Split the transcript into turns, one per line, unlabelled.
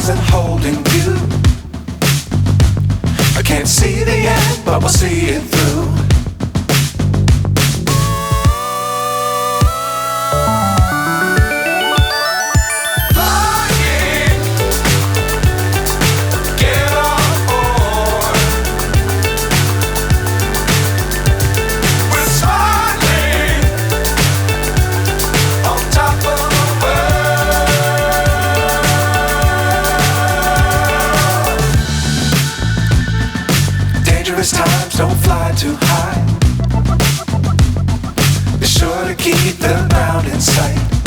stars and holding you. I can't see the end, but we'll see it through. Times don't fly too high. Be sure to keep the ground in sight.